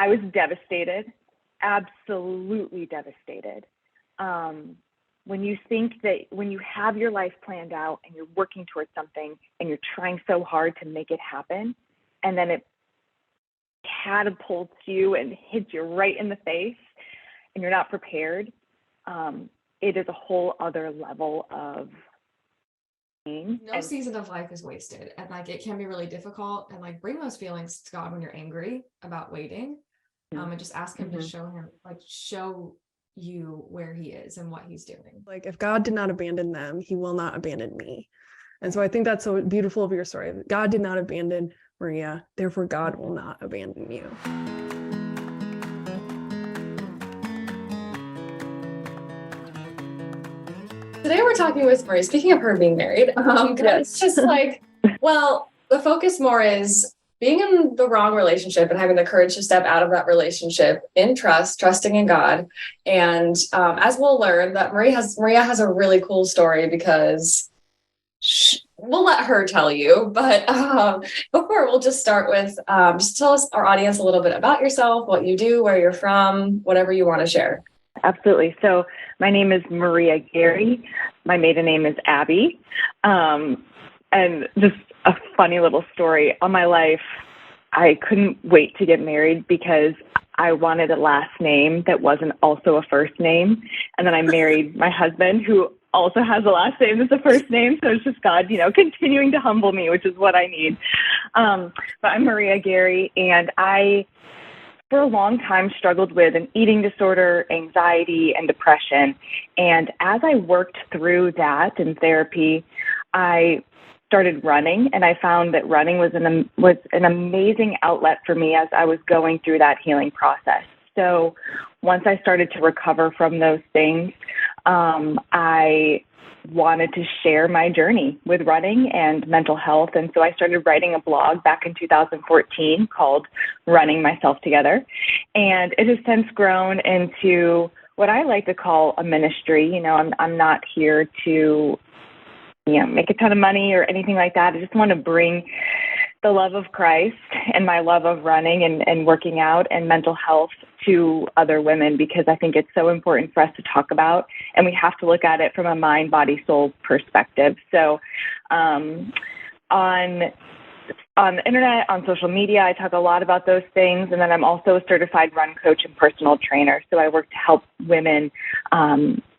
I was devastated, absolutely devastated. When you think that when you have your life planned out and you're working towards something and you're trying so hard to make it happen, and then it catapults you and hits you right in the face and you're not prepared, it is a whole other level of pain. No season of life is wasted, and like it can be really difficult, and like bring those feelings to God when you're angry about waiting, and just ask him to show you where he is and what he's doing. Like, if God did not abandon them, he will not abandon me. And so I think that's so beautiful of your story. God did not abandon Maria, therefore God will not abandon you. Today we're talking with Maria, speaking of her being married, it's just like, well, the focus more is being in the wrong relationship and having the courage to step out of that relationship in trusting in God. And as we'll learn, that Maria has a really cool story, because we'll let her tell you. But before, we'll just start with just tell us, our audience, a little bit about yourself, what you do, where you're from, whatever you want to share. Absolutely. So my name is Maria Gari. My maiden name is Abby. And just a funny little story. All my life, I couldn't wait to get married because I wanted a last name that wasn't also a first name. And then I married my husband, who also has a last name that's a first name. So it's just God, continuing to humble me, which is what I need. But I'm Maria Gari, and I, for a long time, struggled with an eating disorder, anxiety, and depression. And as I worked through that in therapy, I started running, and I found that running was an amazing outlet for me as I was going through that healing process. So once I started to recover from those things, I wanted to share my journey with running and mental health. And so I started writing a blog back in 2014 called RunningMyselfTogether. And it has since grown into what I like to call a ministry. I'm not here to make a ton of money or anything like that. I just want to bring the love of Christ and my love of running and working out and mental health to other women, because I think it's so important for us to talk about, and we have to look at it from a mind, body, soul perspective. So on the internet, on social media, I talk a lot about those things. And then I'm also a certified run coach and personal trainer. So I work to help women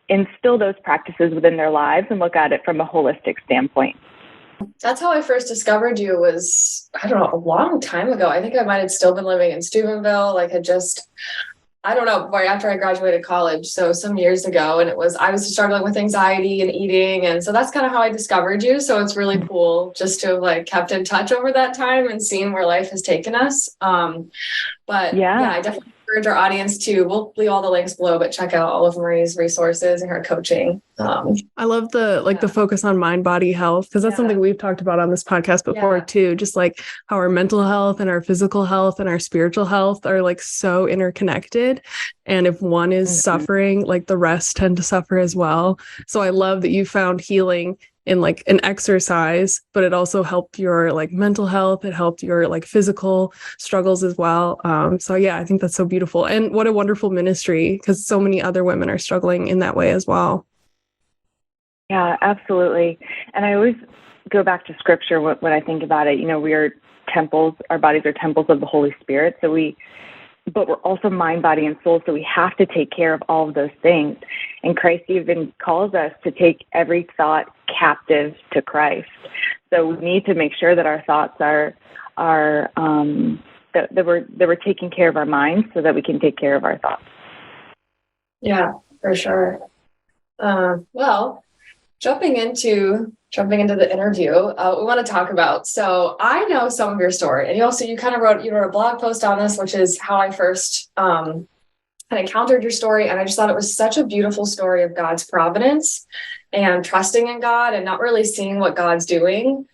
instill those practices within their lives and look at it from a holistic standpoint. That's how I first discovered you, was, I don't know, a long time ago. I think I might have still been living in Steubenville, right after I graduated college. So some years ago, and I was struggling with anxiety and eating. And so that's kind of how I discovered you. So it's really cool just to have kept in touch over that time and seen where life has taken us. But yeah, I definitely encourage our audience to, we'll leave all the links below, but check out all of Marie's resources and her coaching. I love the focus on mind, body health, because that's something we've talked about on this podcast before too, just like how our mental health and our physical health and our spiritual health are so interconnected. And if one is suffering, the rest tend to suffer as well. So I love that you found healing in an exercise, but it also helped your mental health. It helped your physical struggles as well. So yeah, I think that's so beautiful. And what a wonderful ministry, because so many other women are struggling in that way as well. Yeah, absolutely. And I always go back to scripture when I think about it. We are temples, our bodies are temples of the Holy Spirit. But we're also mind, body, and soul. So we have to take care of all of those things. And Christ even calls us to take every thought captive to Christ. So we need to make sure that our thoughts are that we're taking care of our minds so that we can take care of our thoughts. Yeah, for sure. Well, jumping into the interview, we want to talk about, so I know some of your story, and you wrote a blog post on this, which is how I first encountered your story. And I just thought it was such a beautiful story of God's providence and trusting in God and not really seeing what God's doing,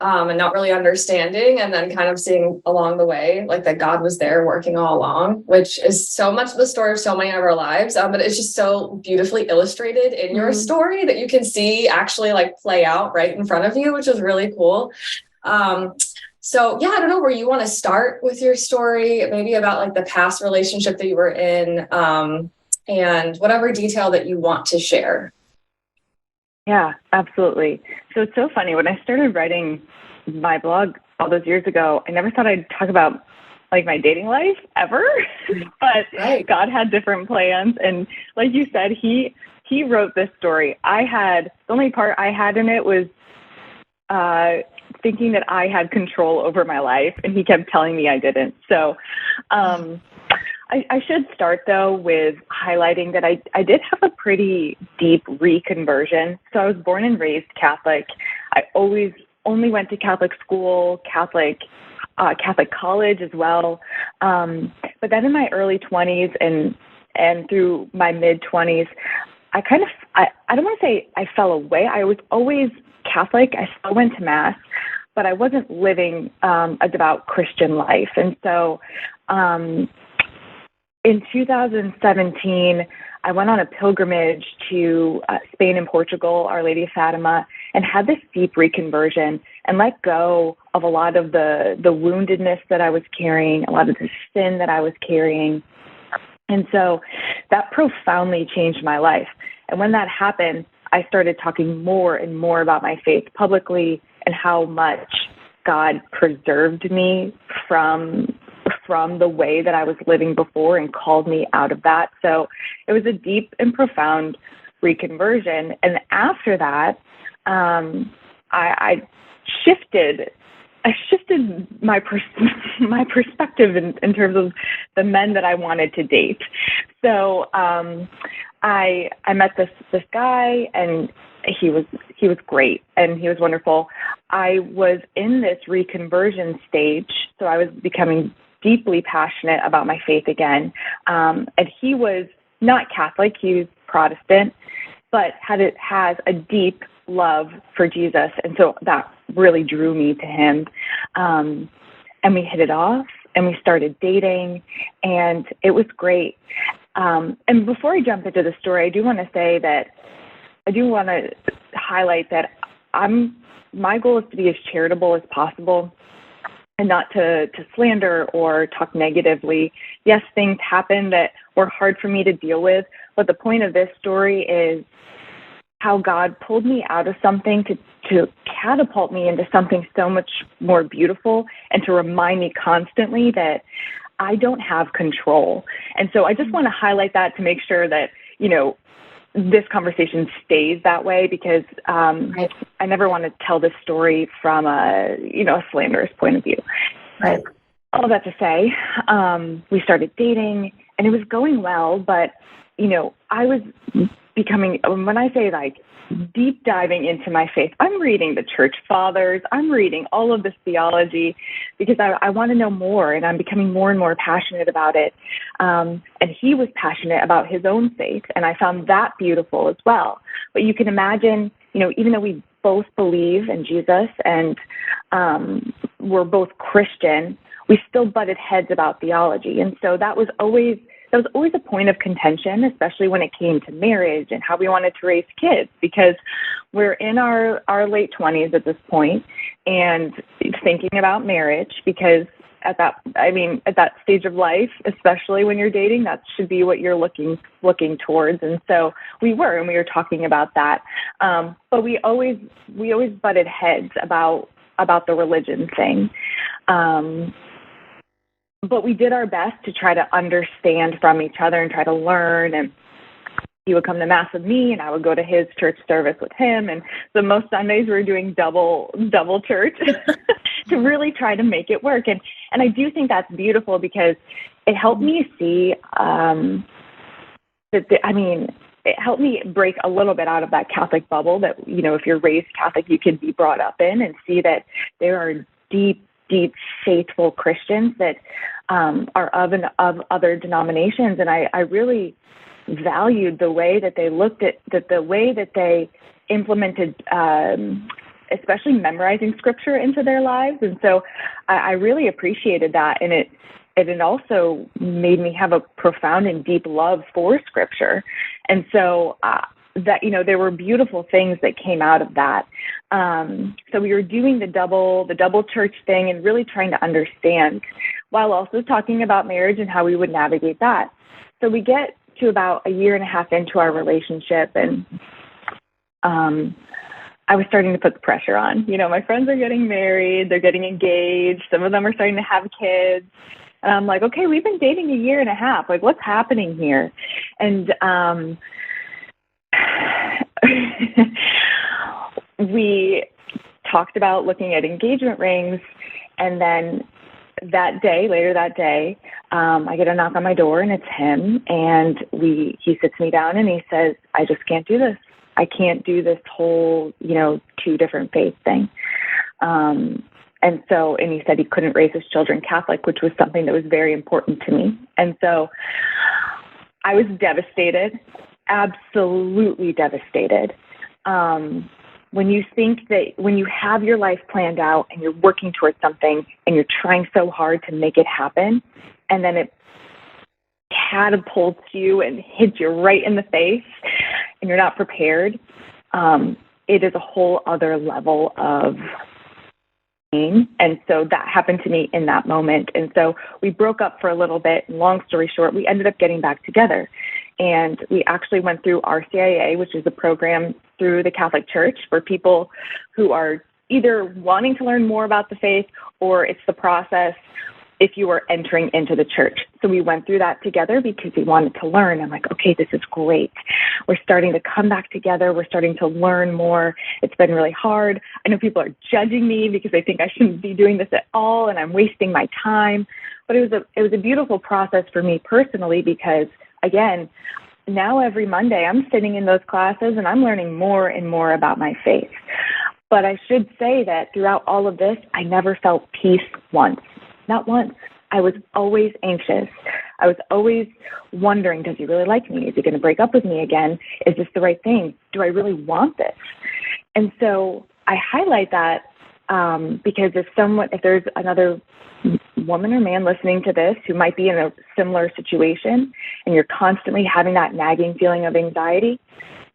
and not really understanding, and then kind of seeing along the way, that God was there working all along, which is so much the story of so many of our lives. But it's just so beautifully illustrated in your story that you can see actually play out right in front of you, which is really cool. So yeah, I don't know where you want to start with your story, maybe about like the past relationship that you were in, and whatever detail that you want to share. Yeah, absolutely. So it's so funny. When I started writing my blog all those years ago, I never thought I'd talk about like my dating life ever, but Right. God had different plans. And like you said, he wrote this story. The only part I had in it was thinking that I had control over my life, and he kept telling me I didn't. So I should start, though, with highlighting that I did have a pretty deep reconversion. So I was born and raised Catholic. I always only went to Catholic school, Catholic college as well. But then in my early 20s and through my mid-20s, I don't want to say I fell away. I was always Catholic. I still went to Mass, but I wasn't living a devout Christian life. And so in 2017, I went on a pilgrimage to Spain and Portugal, Our Lady of Fatima, and had this deep reconversion and let go of a lot of the woundedness that I was carrying, a lot of the sin that I was carrying. And so that profoundly changed my life. And when that happened, I started talking more and more about my faith publicly and how much God preserved me from the way that I was living before and called me out of that. So it was a deep and profound reconversion. And after that, I shifted my perspective in terms of the men that I wanted to date. So I met this guy, and he was great, and he was wonderful. I was in this reconversion stage, so I was becoming deeply passionate about my faith again. And he was not Catholic; he was Protestant, but has a deep love for Jesus, and so that really drew me to him. And we hit it off, and we started dating, and it was great. And before I jump into the story, I do want to highlight that my goal is to be as charitable as possible and not to slander or talk negatively. Yes, things happen that were hard for me to deal with, but the point of this story is how God pulled me out of something to catapult me into something so much more beautiful, and to remind me constantly that I don't have control. And so I just want to highlight that to make sure that, this conversation stays that way, because I never want to tell this story from a slanderous point of view. But all that to say, we started dating, and it was going well, but, I was becoming, when I say like deep diving into my faith, I'm reading the church fathers, I'm reading all of this theology, because I want to know more, and I'm becoming more and more passionate about it. And he was passionate about his own faith, and I found that beautiful as well. But you can imagine, even though we both believe in Jesus and we're both Christian, we still butted heads about theology. And so that was always a point of contention, especially when it came to marriage and how we wanted to raise kids, because we're in our late 20s at this point and thinking about marriage, because at that stage of life, especially when you're dating, that should be what you're looking towards. And so we were talking about that. But we always butted heads about the religion thing. But we did our best to try to understand from each other and try to learn. And he would come to Mass with me, and I would go to his church service with him. And so most Sundays we were doing double church to really try to make it work. And I do think that's beautiful, because it helped me see it helped me break a little bit out of that Catholic bubble that, if you're raised Catholic, you can be brought up in, and see that there are deep, faithful Christians that are of other denominations. And I really valued the way that they looked at the way that they implemented, especially memorizing scripture into their lives. And so I really appreciated that. And it also made me have a profound and deep love for scripture. And so that, you know, there were beautiful things that came out of that. So we were doing the double church thing and really trying to understand, while also talking about marriage and how we would navigate that. So we get to about a year and a half into our relationship, and I was starting to put the pressure on. You know, my friends are getting married, they're getting engaged, some of them are starting to have kids. And I'm like, okay, we've been dating a year and a half. Like, what's happening here? And we talked about looking at engagement rings. And then later that day, I get a knock on my door, and it's him. And he sits me down and he says, I just can't do this. I can't do this whole, you know, 2 different faith thing. And he said he couldn't raise his children Catholic, which was something that was very important to me. And so I was devastated, absolutely devastated. When you think that when you have your life planned out and you're working towards something and you're trying so hard to make it happen, and then it catapults you and hits you right in the face and you're not prepared, it is a whole other level of pain. And so that happened to me in that moment. And so we broke up for a little bit. Long story short, we ended up getting back together. And we actually went through RCIA, which is a program through the Catholic Church for people who are either wanting to learn more about the faith, or it's the process if you are entering into the church. So we went through that together because we wanted to learn. I'm like, okay, this is great. We're starting to come back together. We're starting to learn more. It's been really hard. I know people are judging me because they think I shouldn't be doing this at all and I'm wasting my time. But it was a beautiful process for me personally because, again, now every Monday I'm sitting in those classes and I'm learning more and more about my faith. But I should say that throughout all of this, I never felt peace once. Not once. I was always anxious. I was always wondering, does he really like me? Is he going to break up with me again? Is this the right thing? Do I really want this? And so I highlight that because if there's another woman or man listening to this who might be in a similar situation and you're constantly having that nagging feeling of anxiety,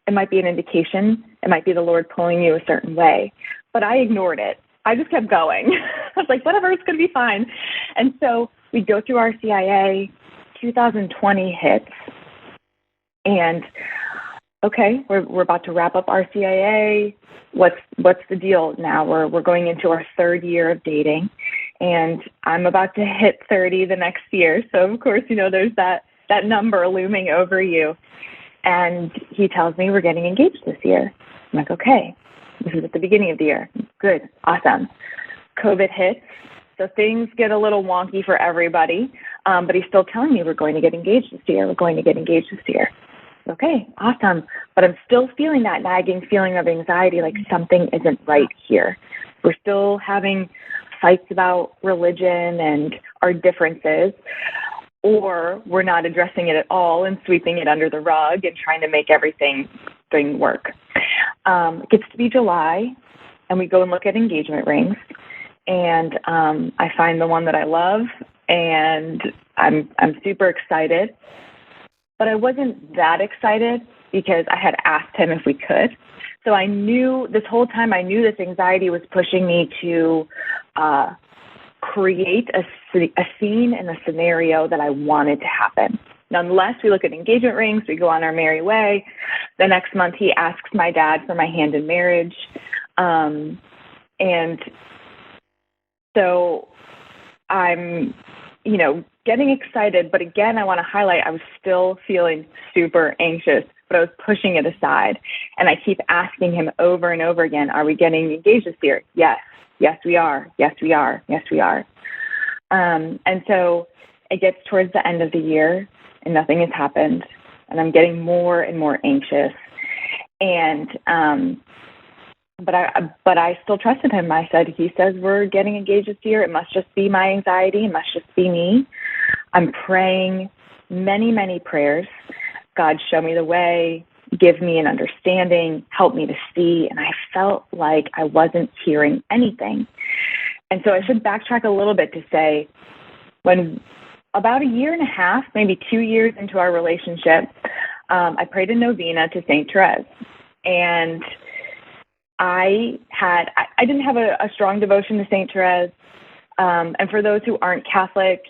it might be an indication. It might be the Lord pulling you a certain way. But I ignored it. I just kept going. I was like, whatever, it's going to be fine. And so we go through RCIA, 2020 hits, and okay, we're about to wrap up RCIA. What's the deal now? We're going into our 3rd year of dating, and I'm about to hit 30 the next year. So of course, you know, there's that number looming over you. And he tells me we're getting engaged this year. I'm like, okay. This is at the beginning of the year. Good. Awesome. COVID hits. So things get a little wonky for everybody. But he's still telling me we're going to get engaged this year. We're going to get engaged this year. Okay, awesome. But I'm still feeling that nagging feeling of anxiety, like something isn't right here. We're still having fights about religion and our differences, or we're not addressing it at all and sweeping it under the rug and trying to make everything work. It gets to be July, and we go and look at engagement rings, and I find the one that I love, and I'm super excited. But I wasn't that excited because I had asked him if we could. So I knew this whole time, I knew this anxiety was pushing me to create a scene and a scenario that I wanted to happen. Nonetheless, we look at engagement rings, we go on our merry way. The next month, he asks my dad for my hand in marriage. And so I'm, you know, getting excited. But again, I want to highlight, I was still feeling super anxious, but I was pushing it aside. And I keep asking him over and over again, are we getting engaged this year? Yes. Yes, we are. Yes, we are. Yes, we are. And so it gets towards the end of the year and nothing has happened. And I'm getting more and more anxious. And, but I still trusted him. I said, he says we're getting engaged this year. It must just be my anxiety. It must just be me. I'm praying many, many prayers. God, show me the way. Give me an understanding, help me to see. And I felt like I wasn't hearing anything. And so I should backtrack a little bit to say, when about a year and a half, maybe 2 years into our relationship, I prayed a novena to St. Therese. And I didn't have a strong devotion to St. Therese. And for those who aren't Catholic,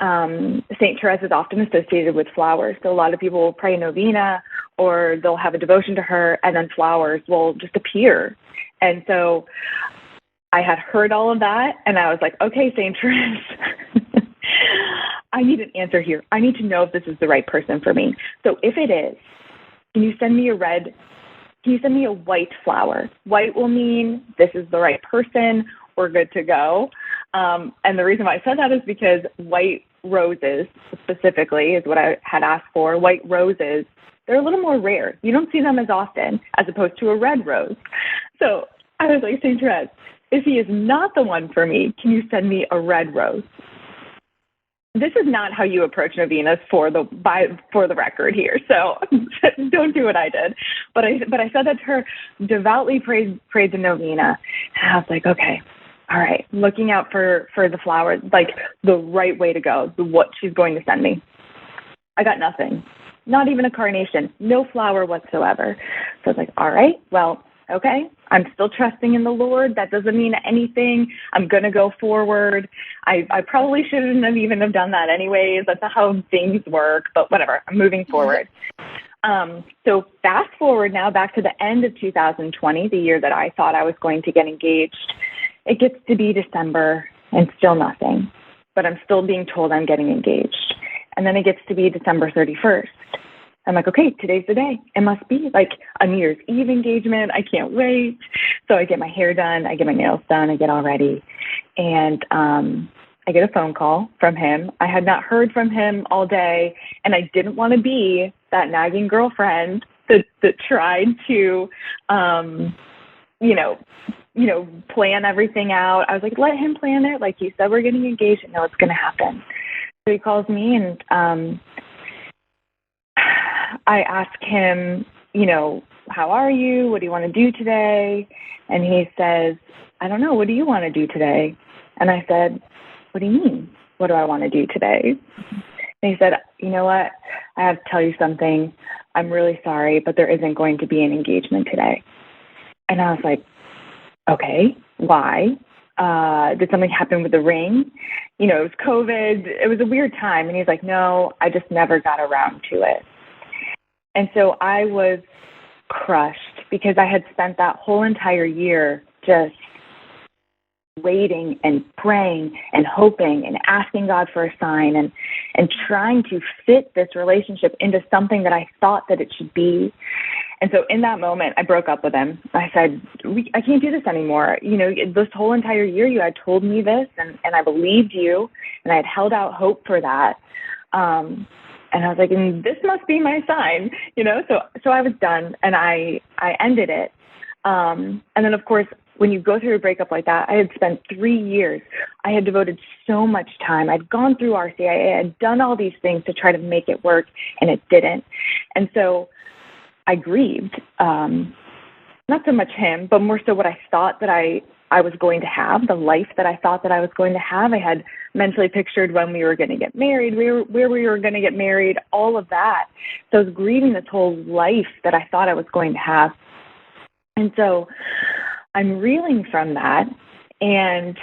St. Therese is often associated with flowers. So a lot of people will pray a novena, or they'll have a devotion to her, and then flowers will just appear. And so I had heard all of that, and I was like, okay, St. Therese, I need an answer here. I need to know if this is the right person for me. So if it is, can you send me a white flower? White will mean this is the right person. We're good to go. And the reason why I said that is because white roses specifically is what I had asked for. White roses, they're a little more rare. You don't see them as often as opposed to a red rose. So I was like, St. Therese, if he is not the one for me, can you send me a red rose? This is not how you approach novenas for the record here. So don't do what I did. But I said that to her, devoutly prayed the novena. And I was like, okay, all right, looking out for the flowers, like the right way to go, what she's going to send me. I got nothing, not even a carnation, no flower whatsoever. So I was like, all right, well, okay, I'm still trusting in the Lord. That doesn't mean anything. I'm going to go forward. I probably shouldn't have even have done that anyways. That's not how things work, but whatever, I'm moving forward. So fast forward now back to the end of 2020, the year that I thought I was going to get engaged. It gets to be December and still nothing, but I'm still being told I'm getting engaged. And then it gets to be December 31st. I'm like, okay, today's the day. It must be like a New Year's Eve engagement. I can't wait. So I get my hair done. I get my nails done. I get all ready. And I get a phone call from him. I had not heard from him all day, and I didn't want to be that nagging girlfriend that tried to, plan everything out. I was like, let him plan it. Like he said, we're getting engaged. And no, it's going to happen. So he calls me, and I ask him, how are you? What do you want to do today? And he says, I don't know. What do you want to do today? And I said, what do you mean? What do I want to do today? And he said, you know what? I have to tell you something. I'm really sorry, but there isn't going to be an engagement today. And I was like, okay, why? Did something happen with the ring? It was COVID. It was a weird time. And he's like, no, I just never got around to it. And so I was crushed because I had spent that whole entire year just waiting and praying and hoping and asking God for a sign and trying to fit this relationship into something that I thought that it should be. And so in that moment, I broke up with him. I said, I can't do this anymore. This whole entire year you had told me this, and I believed you, and I had held out hope for that. And I was like, and this must be my sign, So I was done, and I ended it. And then, of course, when you go through a breakup like that, I had spent 3 years. I had devoted so much time. I'd gone through RCIA. I'd done all these things to try to make it work, and it didn't. And so I grieved, not so much him, but more so what I thought that I was going to have, the life that I thought that I was going to have. I had mentally pictured when we were going to get married, where we were going to get married, all of that. So I was grieving this whole life that I thought I was going to have. And so I'm reeling from that. And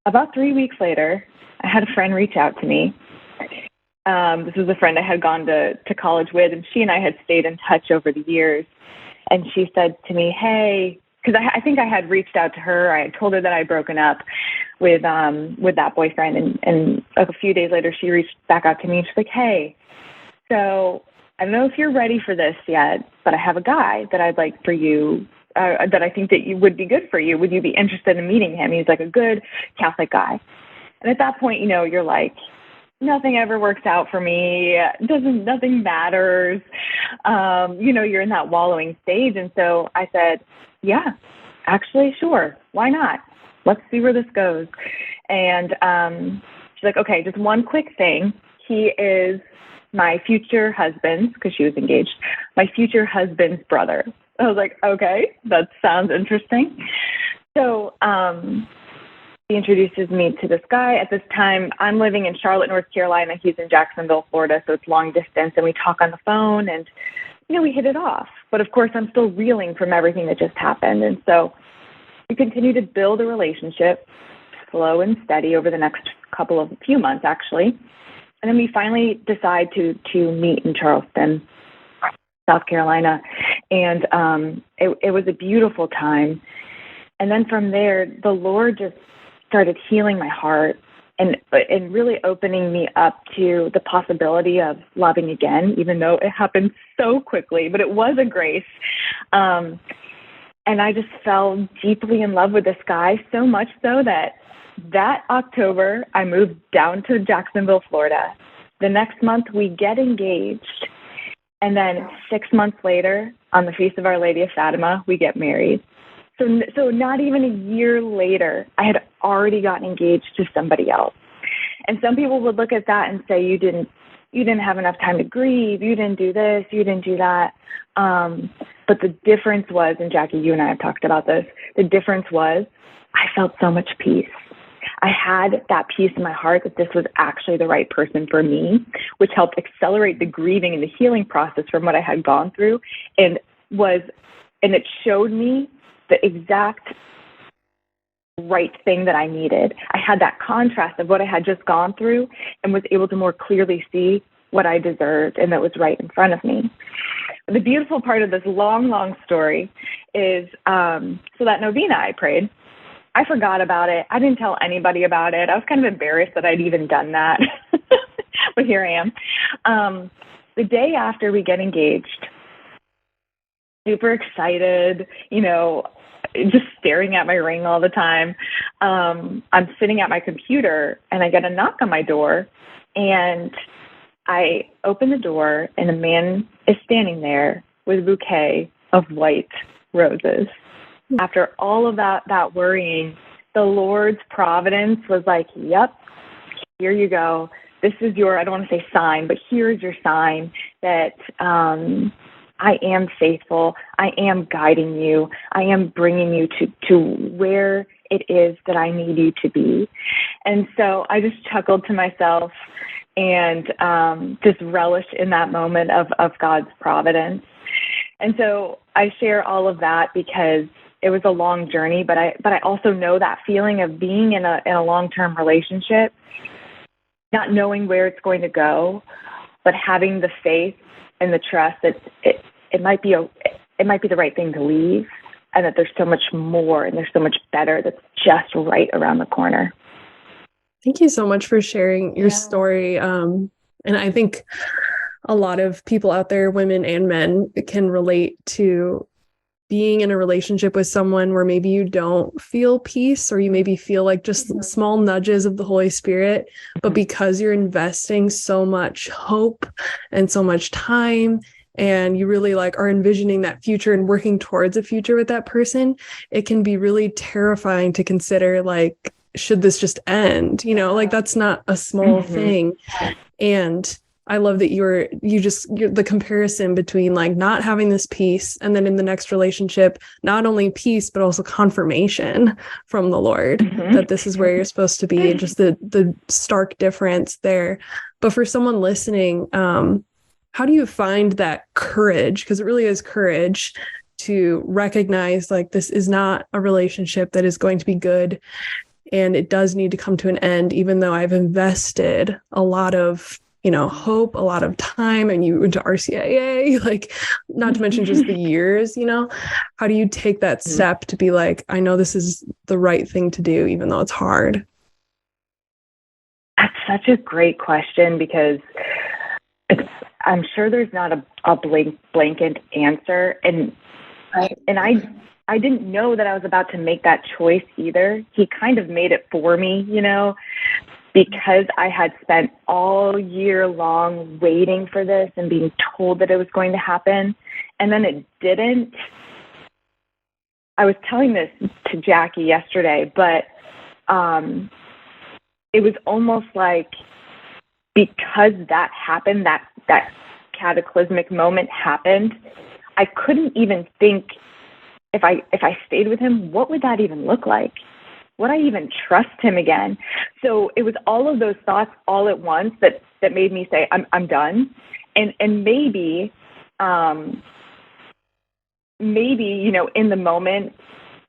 about 3 weeks later, I had a friend reach out to me. This was a friend I had gone to college with, and she and I had stayed in touch over the years. And she said to me, hey, because I think I had reached out to her. I had told her that I had broken up with that boyfriend. And a few days later, she reached back out to me. And she's like, hey, so I don't know if you're ready for this yet, but I have a guy that I'd like for you, that I think that you would be good for you. Would you be interested in meeting him? He's like a good Catholic guy. And at that point, you're like, nothing ever works out for me. Nothing matters. You're in that wallowing stage. And so I said, yeah, actually, sure. Why not? Let's see where this goes. And she's like, okay, just one quick thing. He is my future husband's, because she was engaged, my future husband's brother. I was like, okay, that sounds interesting. So he introduces me to this guy. At this time, I'm living in Charlotte, North Carolina. He's in Jacksonville, Florida, so it's long distance. And we talk on the phone and, we hit it off. But of course, I'm still reeling from everything that just happened. And so we continue to build a relationship, slow and steady over the next few months, actually. And then we finally decide to meet in Charleston, South Carolina. And it was a beautiful time. And then from there, the Lord just started healing my heart and really opening me up to the possibility of loving again, even though it happened so quickly, but it was a grace. And I just fell deeply in love with this guy, so much so that October, I moved down to Jacksonville, Florida. The next month, we get engaged. And then 6 months later, on the Feast of Our Lady of Fatima, we get married. So not even a year later, I had already gotten engaged to somebody else. And some people would look at that and say, you didn't have enough time to grieve, you didn't do this, you didn't do that. But the difference was, and Jackie, you and I have talked about this, the difference was I felt so much peace. I had that peace in my heart that this was actually the right person for me, which helped accelerate the grieving and the healing process from what I had gone through, and it showed me the exact right thing that I needed. I had that contrast of what I had just gone through and was able to more clearly see what I deserved and that was right in front of me. The beautiful part of this long, long story is, so that novena I prayed, I forgot about it. I didn't tell anybody about it. I was kind of embarrassed that I'd even done that, but here I am. The day after we get engaged, super excited, just staring at my ring all the time. I'm sitting at my computer and I get a knock on my door, and I open the door and a man is standing there with a bouquet of white roses. After all of that worrying, the Lord's providence was like, yep, here you go. This is your, I don't want to say sign, but here's your sign that I am faithful. I am guiding you. I am bringing you to where it is that I need you to be. And so I just chuckled to myself and just relished in that moment of God's providence. And so I share all of that because it was a long journey, but I also know that feeling of being in a long-term relationship, not knowing where it's going to go, but having the faith and the trust that it might be the right thing to leave, and that there's so much more and there's so much better that's just right around the corner. Thank you so much for sharing your story. And I think a lot of people out there, women and men, can relate to being in a relationship with someone where maybe you don't feel peace, or you maybe feel like just small nudges of the Holy Spirit, but because you're investing so much hope and so much time, and you really are envisioning that future and working towards a future with that person, it can be really terrifying to consider, should this just end? That's not a small thing. And I love that you're the comparison between not having this peace, and then in the next relationship, not only peace, but also confirmation from the Lord that this is where you're supposed to be, and just the stark difference there. But for someone listening, how do you find that courage? Because it really is courage to recognize this is not a relationship that is going to be good, and it does need to come to an end, even though I've invested a lot of hope, a lot of time, and you went to RCIA, not to mention just the years, how do you take that step to be I know this is the right thing to do, even though it's hard? That's such a great question, because I'm sure there's not a blanket answer. And I didn't know that I was about to make that choice either. He kind of made it for me, because I had spent all year long waiting for this and being told that it was going to happen, and then it didn't. I was telling this to Jackie yesterday, but it was almost because that happened, that cataclysmic moment happened, I couldn't even think, if I stayed with him, what would that even look like? would I even trust him again? So it was all of those thoughts all at once that made me say, I'm done. And maybe, you know, in the moment,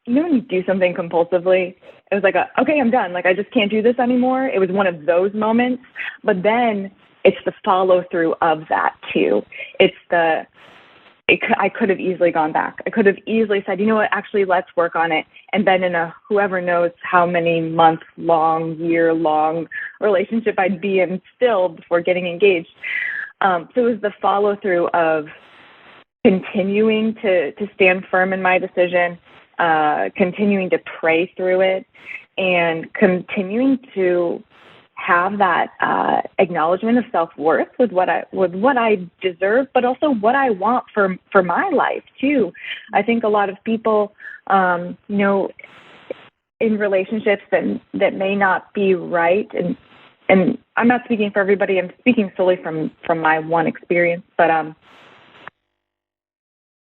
you know, when you do something compulsively, it was like, okay, I'm done. Like, I just can't do this anymore. It was one of those moments. But then it's the follow through of that too. I could have easily gone back. I could have easily said, you know what, actually, let's work on it. And then in a whoever knows how many month-long, year-long relationship I'd be in still before getting engaged. So it was the follow through of continuing to stand firm in my decision, continuing to pray through it, and continuing to have that acknowledgement of self-worth with what I deserve, but also what I want for my life too. I think a lot of people, you know, in relationships that may not be right, and I'm not speaking for everybody. I'm speaking solely from my one experience, but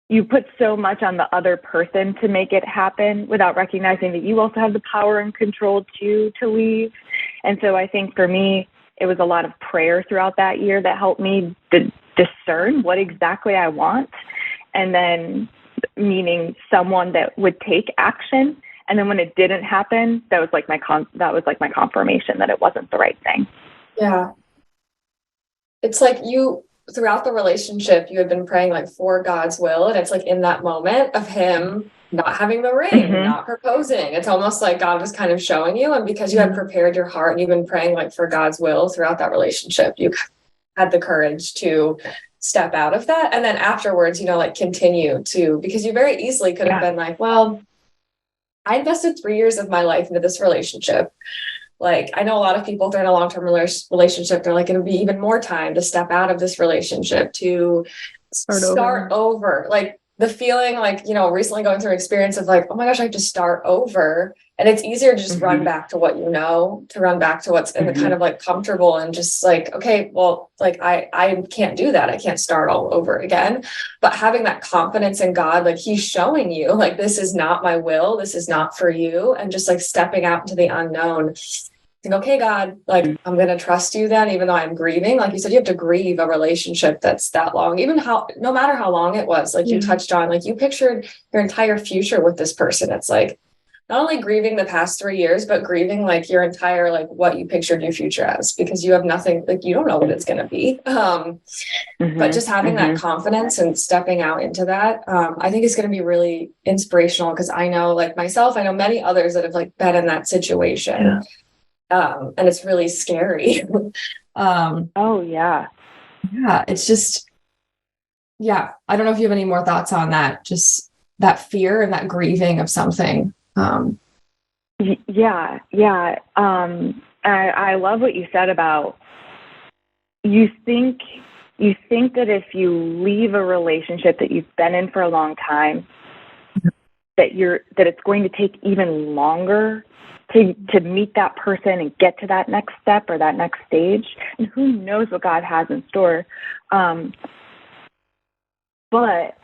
you put so much on the other person to make it happen without recognizing that you also have the power and control to leave. And so I think for me, it was a lot of prayer throughout that year that helped me discern what exactly I want. And then meaning someone that would take action. And then when it didn't happen, that was like my confirmation that it wasn't the right thing. Yeah. It's like throughout the relationship, you had been praying like for God's will. And it's like in that moment of him not having the ring, not proposing, it's almost like God was kind of showing you. And because you had prepared your heart and you've been praying like for God's will throughout that relationship, you had the courage to step out of that. And then afterwards, you know, like continue to, because you very easily could have been like, well, I invested 3 years of my life into this relationship. Like, I know a lot of people, if they're in a long-term relationship, they're like, it'll be even more time to step out of this relationship, to start over. Like the feeling like, you know, recently going through an experience of like, oh my gosh, I have to start over. And it's easier to just run back to what you know, to run back to what's in the kind of like comfortable and just like, okay, well, like I can't do that. I can't start all over again. But having that confidence in God, like he's showing you like, this is not my will. This is not for you. And just like stepping out into the unknown. And okay, God, like I'm going to trust you then, even though I'm grieving. Like you said, you have to grieve a relationship that's that long, no matter how long it was, like you touched on, like you pictured your entire future with this person. It's like, not only grieving the past 3 years, but grieving like your entire, like what you pictured your future as, because you have nothing, like you don't know what it's going to be. But just having that confidence and stepping out into that, I think is going to be really inspirational, because I know like myself, I know many others that have like been in that situation. And it's really scary. Oh yeah. Yeah. It's just, I don't know if you have any more thoughts on that, just that fear and that grieving of something. I love what you said about you think that if you leave a relationship that you've been in for a long time, that it's going to take even longer to meet that person and get to that next step or that next stage. And who knows what God has in store. But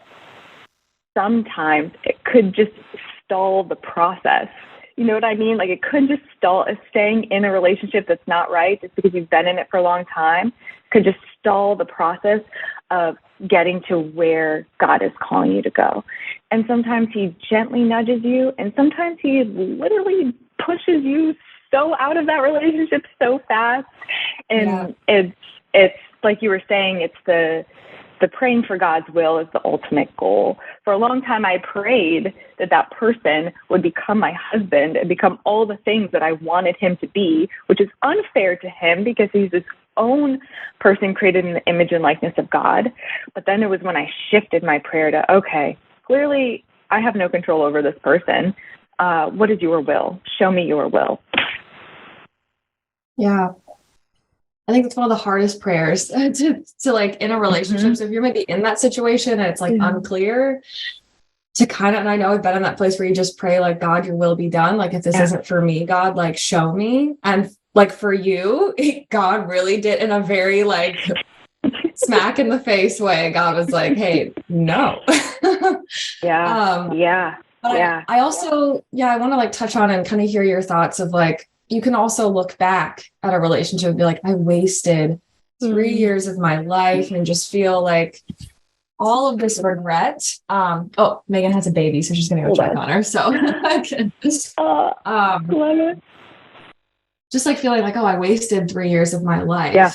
sometimes it could just stall the process. You know what I mean? Like it could just stall. Staying in a relationship that's not right just because you've been in it for a long time could just stall the process of getting to where God is calling you to go. And sometimes he gently nudges you, and sometimes he literally pushes you so out of that relationship so fast. And it's like you were saying, it's the praying for God's will is the ultimate goal. For a long time, I prayed that person would become my husband and become all the things that I wanted him to be, which is unfair to him because he's his own person created in the image and likeness of God. But then it was when I shifted my prayer to, okay, clearly I have no control over this person. What is your will? Show me your will. Yeah. I think it's one of the hardest prayers to like in a relationship. So if you're maybe in that situation and it's like unclear, to kind of, and I know I've been in that place where you just pray like, God, your will be done. Like if this isn't for me, God, like show me. And like for you, God really did in a very like smack in the face way. God was like, hey, no. But I also, I want to like touch on and kind of hear your thoughts of like, you can also look back at a relationship and be like, I wasted 3 years of my life and just feel like all of this regret. Oh, Megan has a baby, so she's gonna go check on her. So just like feeling like, oh, I wasted 3 years of my life. Yeah.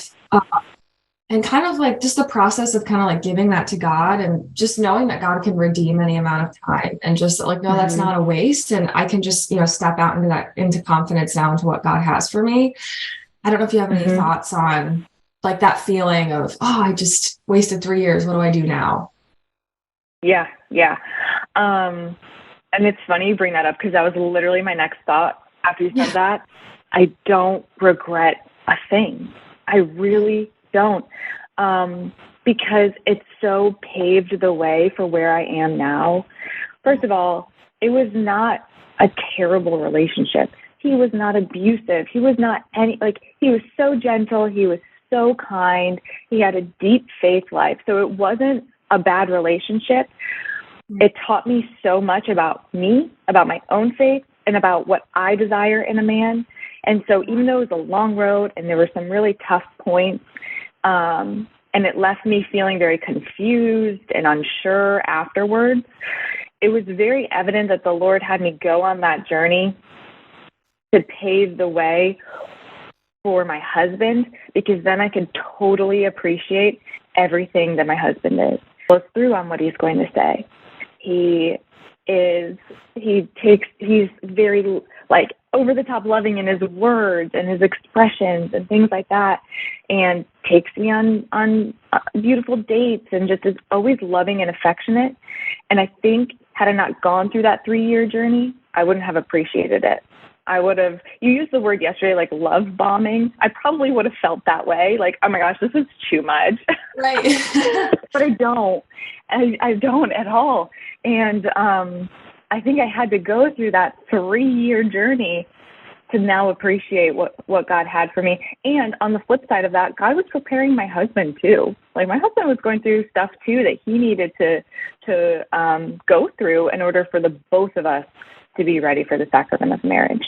And kind of like just the process of kind of like giving that to God and just knowing that God can redeem any amount of time and just like, no, that's not a waste. And I can just, step out into confidence now into what God has for me. I don't know if you have any thoughts on like that feeling of, oh, I just wasted 3 years. What do I do now? Yeah. Yeah. And it's funny you bring that up because that was literally my next thought after you said that. I don't regret a thing. I really don't. Because it's so paved the way for where I am now. First of all, it was not a terrible relationship. He was not abusive. He was not he was so gentle. He was so kind. He had a deep faith life. So it wasn't a bad relationship. It taught me so much about me, about my own faith, and about what I desire in a man. And so even though it was a long road and there were some really tough points, and it left me feeling very confused and unsure afterwards, it was very evident that the Lord had me go on that journey to pave the way for my husband, because then I could totally appreciate everything that my husband is. Goes through on what he's going to say. He's very like over the top loving in his words and his expressions and things like that, and takes me on beautiful dates and just is always loving and affectionate. And I think had I not gone through that 3-year journey, I wouldn't have appreciated it. I would have, you used the word yesterday, like love bombing. I probably would have felt that way. Like, oh my gosh, this is too much. Right. But I don't. I don't at all. And I think I had to go through that 3-year journey to now appreciate what God had for me. And on the flip side of that, God was preparing my husband too. Like my husband was going through stuff too that he needed to go through in order for the both of us to be ready for the sacrament of marriage.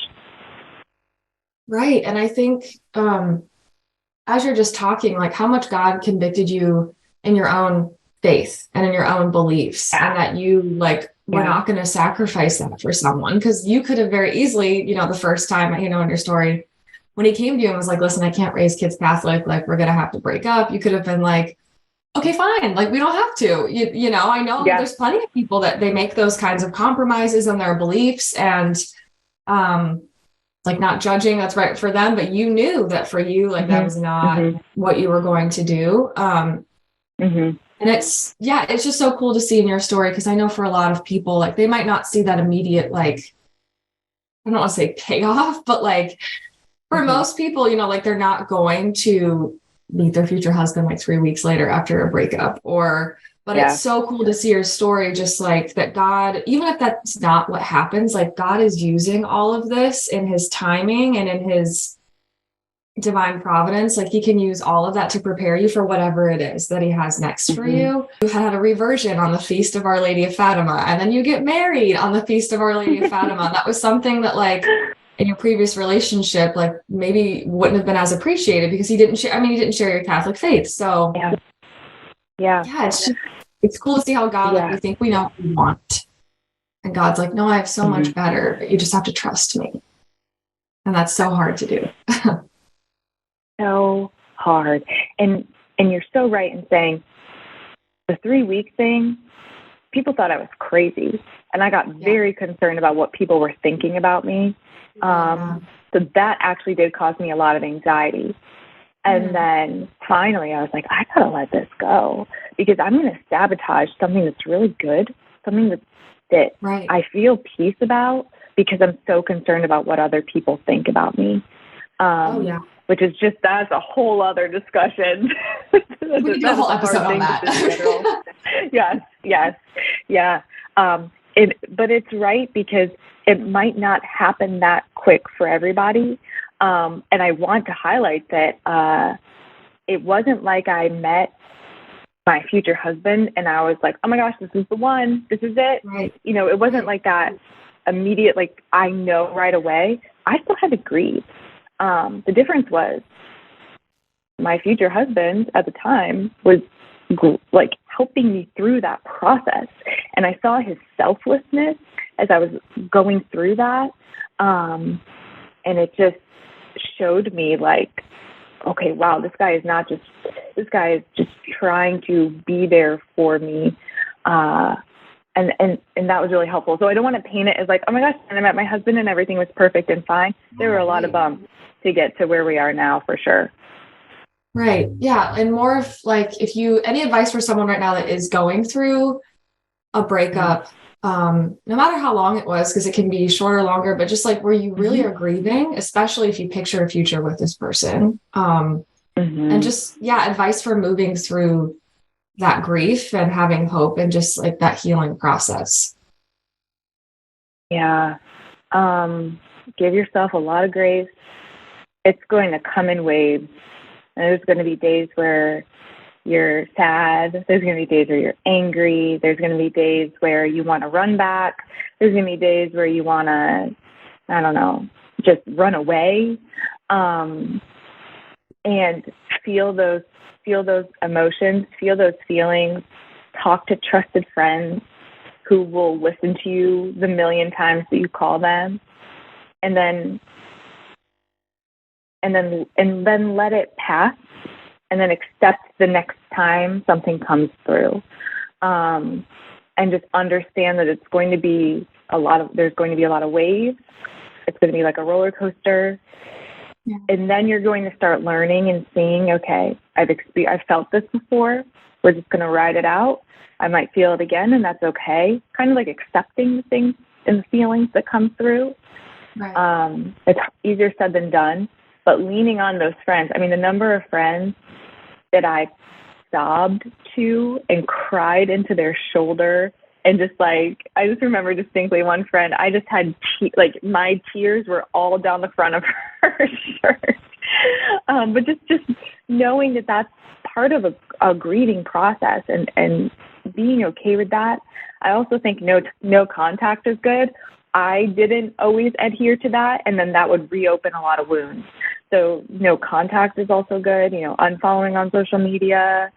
Right. And I think as you're just talking, like how much God convicted you in your own faith and in your own beliefs, and that you like were not going to sacrifice that for someone, because you could have very easily, the first time, in your story, when he came to you and was like, listen, I can't raise kids Catholic, like we're going to have to break up. You could have been like, okay, fine. Like we don't have to, I know there's plenty of people that they make those kinds of compromises in their beliefs, and like not judging, that's right for them, but you knew that for you, like that was not what you were going to do. And it's just so cool to see in your story, because I know for a lot of people, like they might not see that immediate, like, I don't want to say payoff, but like for most people, like they're not going to meet their future husband like 3 weeks later after a breakup, but it's so cool to see your story, just like that God, even if that's not what happens, like God is using all of this in his timing and in his divine providence. Like he can use all of that to prepare you for whatever it is that he has next for you. You had a reversion on the Feast of Our Lady of Fatima, and then you get married on the Feast of Our Lady of Fatima. That was something that like in your previous relationship, like maybe wouldn't have been as appreciated because he didn't share your Catholic faith. So it's cool to see how God, like we think we know what we want, and God's like, no, I have so much better, but you just have to trust me. And that's so hard to do. So hard. And you're so right in saying the 3-week thing, people thought I was crazy. And I got very concerned about what people were thinking about me. So that actually did cause me a lot of anxiety. And then finally I was like, I gotta let this go, because I'm going to sabotage something that's really good, something that I feel peace about, because I'm so concerned about what other people think about me. Which is that's a whole other discussion. We can do a whole episode on that. Yes. But it's right, because it might not happen that quick for everybody. And I want to highlight that it wasn't like I met my future husband, and I was like, oh my gosh, this is the one, this is it. Right. You know, it wasn't like that immediate, like I know right away. I still had to grieve. The difference was my future husband at the time was like helping me through that process. And I saw his selflessness as I was going through that. And it just showed me like, okay, wow, this guy is just trying to be there for me. And that was really helpful. So I don't want to paint it as like, oh my gosh, and I met my husband and everything was perfect and fine. There were a lot of bumps to get to where we are now, for sure. Right. Yeah. And more of like, if you, any advice for someone right now that is going through a breakup, no matter how long it was, because it can be shorter or longer, but just like where you really are grieving, especially if you picture a future with this person, and just, advice for moving through that grief and having hope and just like that healing process. Yeah. Give yourself a lot of grace. It's going to come in waves. And there's going to be days where you're sad. There's going to be days where you're angry. There's going to be days where you want to run back. There's going to be days where you want to, I don't know, just run away. And feel those emotions, feel those feelings. Talk to trusted friends who will listen to you the million times that you call them. And then let it pass, and then accept the next time something comes through, and just understand that there's going to be a lot of waves. It's going to be like a roller coaster, and then you're going to start learning and seeing, okay, I've felt this before. We're just going to ride it out. I might feel it again, and that's okay. Kind of like accepting the things and the feelings that come through. Right. It's easier said than done. But leaning on those friends, I mean, the number of friends that I sobbed to and cried into their shoulder, and just like, I just remember distinctly one friend, I just had, my tears were all down the front of her shirt. But just knowing that that's part of a grieving process, and being okay with that. I also think no contact is good. I didn't always adhere to that, and then that would reopen a lot of wounds. So no contact is also good, unfollowing on social media,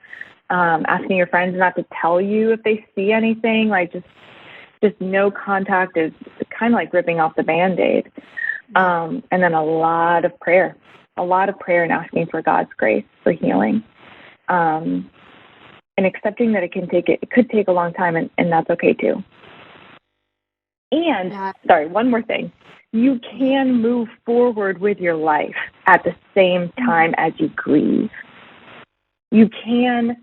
asking your friends not to tell you if they see anything, like just no contact is kind of like ripping off the Band-Aid. And then a lot of prayer and asking for God's grace for healing. And accepting that it could take a long time, and that's okay too. And, one more thing. You can move forward with your life at the same time as you grieve. You can,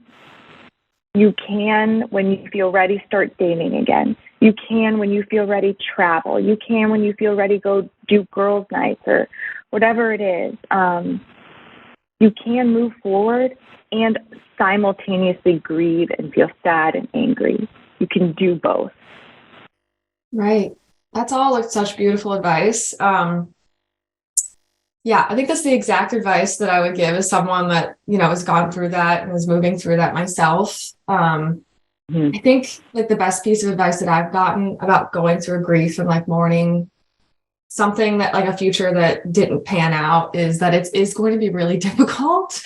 when you feel ready, start dating again. You can, when you feel ready, travel. You can, when you feel ready, go do girls' nights or whatever it is. You can move forward and simultaneously grieve and feel sad and angry. You can do both. Right. That's all like such beautiful advice. I think that's the exact advice that I would give as someone that, has gone through that and is moving through that myself. I think like the best piece of advice that I've gotten about going through grief and like mourning something that like a future that didn't pan out is that it is going to be really difficult.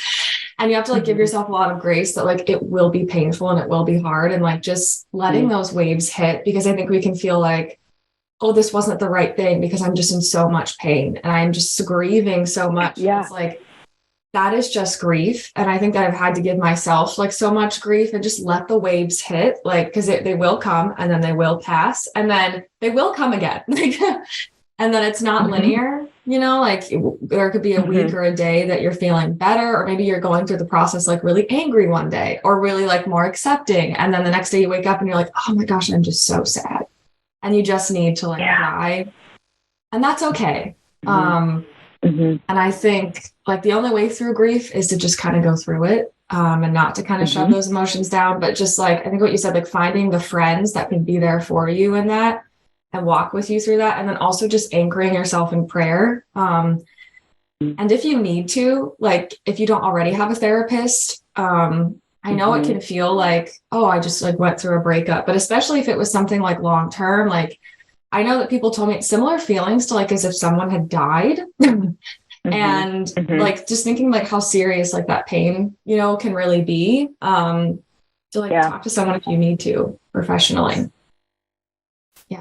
And you have to like give yourself a lot of grace that like it will be painful and it will be hard, and like just letting those waves hit, because I think we can feel like, oh, this wasn't the right thing because I'm just in so much pain and I'm just grieving so much. Yeah. It's like, that is just grief. And I think that I've had to give myself like so much grief and just let the waves hit, like, because they will come and then they will pass and then they will come again. And then it's not linear, like there could be a week or a day that you're feeling better, or maybe you're going through the process like really angry one day or really like more accepting. And then the next day you wake up and you're like, oh my gosh, I'm just so sad. And you just need to like cry, and that's okay. And I think like the only way through grief is to just kind of go through it, and not to kind of shove those emotions down, but just like, I think what you said, like finding the friends that can be there for you in that and walk with you through that. And then also just anchoring yourself in prayer. And if you need to, like, if you don't already have a therapist, I know it can feel like, oh, I just like went through a breakup, but especially if it was something like long term, like I know that people told me similar feelings to like as if someone had died. And like just thinking like how serious like that pain, you know, can really be. To like talk to someone if you need to professionally.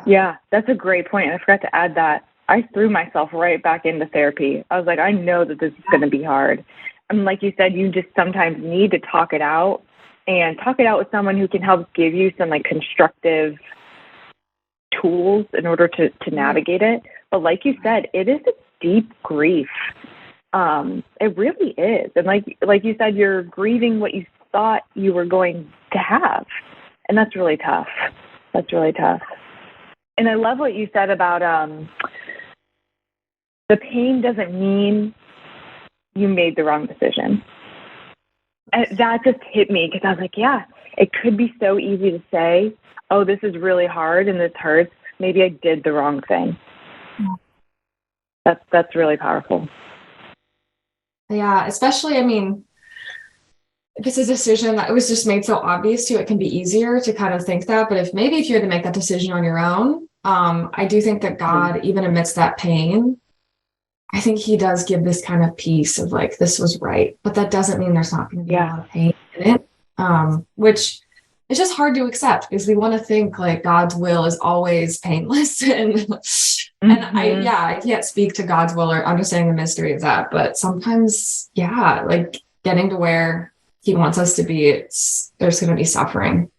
Yeah, that's a great point. And I forgot to add that. I threw myself right back into therapy. I was like, I know that this is going to be hard. And like you said, you just sometimes need to talk it out and talk it out with someone who can help give you some like constructive tools in order to navigate it. But like you said, it is a deep grief. It really is. And like you said, you're grieving what you thought you were going to have. And that's really tough. That's really tough. And I love what you said about the pain doesn't mean you made the wrong decision. And that just hit me because I was like, yeah, it could be so easy to say, oh, this is really hard and this hurts. Maybe I did the wrong thing. That's really powerful. Yeah, especially, I mean, if it's a decision that it was just made so obvious to you, it can be easier to kind of think that. But if you had to make that decision on your own, I do think that God, even amidst that pain, I think he does give this kind of peace of like, this was right. But that doesn't mean there's not going to be a lot of pain in it, which is just hard to accept because we want to think like God's will is always painless. And I can't speak to God's will or understanding the mystery of that. But sometimes, like getting to where he wants us to be, there's going to be suffering.